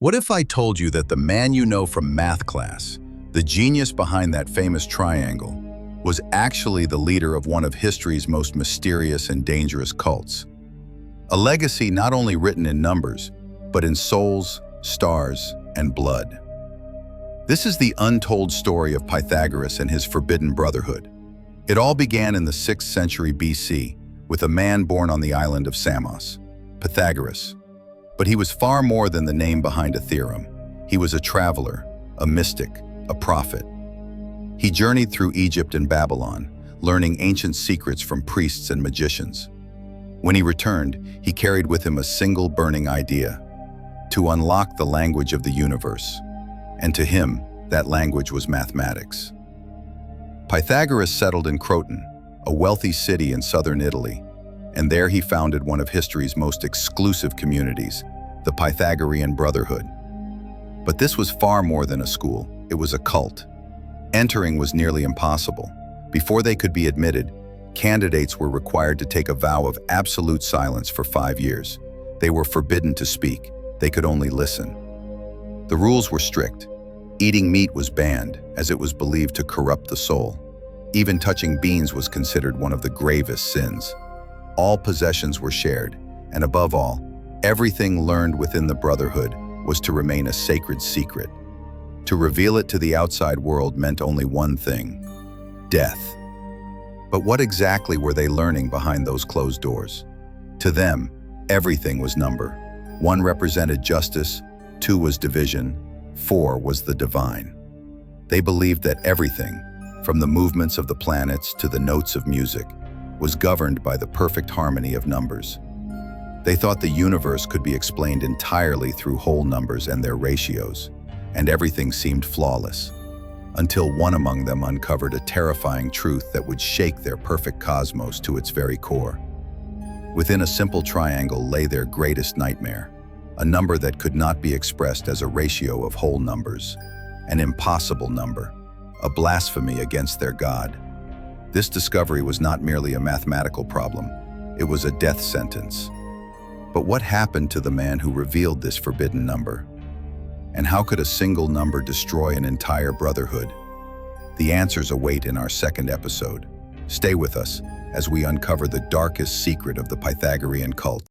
What if I told you that the man you know from math class, the genius behind that famous triangle, was actually the leader of one of history's most mysterious and dangerous cults? A legacy not only written in numbers, but in souls, stars, and blood. This is the untold story of Pythagoras and his forbidden brotherhood. It all began in the 6th century BC with a man born on the island of Samos, Pythagoras. But he was far more than the name behind a theorem. He was a traveler, a mystic, a prophet. He journeyed through Egypt and Babylon, learning ancient secrets from priests and magicians. When he returned, he carried with him a single burning idea: to unlock the language of the universe. And to him, that language was mathematics. Pythagoras settled in Croton, a wealthy city in southern Italy, and there he founded one of history's most exclusive communities, the Pythagorean Brotherhood. But this was far more than a school, it was a cult. Entering was nearly impossible. Before they could be admitted, candidates were required to take a vow of absolute silence for 5 years. They were forbidden to speak, they could only listen. The rules were strict. Eating meat was banned, as it was believed to corrupt the soul. Even touching beans was considered one of the gravest sins. All possessions were shared, and above all, everything learned within the Brotherhood was to remain a sacred secret. To reveal it to the outside world meant only one thing: death. But what exactly were they learning behind those closed doors? To them, everything was number. 1 represented justice, 2 was division, 4 was the divine. They believed that everything, from the movements of the planets to the notes of music, was governed by the perfect harmony of numbers. They thought the universe could be explained entirely through whole numbers and their ratios, and everything seemed flawless, until one among them uncovered a terrifying truth that would shake their perfect cosmos to its very core. Within a simple triangle lay their greatest nightmare, a number that could not be expressed as a ratio of whole numbers, an impossible number, a blasphemy against their God. This discovery was not merely a mathematical problem, it was a death sentence. But what happened to the man who revealed this forbidden number? And how could a single number destroy an entire brotherhood? The answers await in our 2nd episode. Stay with us as we uncover the darkest secret of the Pythagorean cult.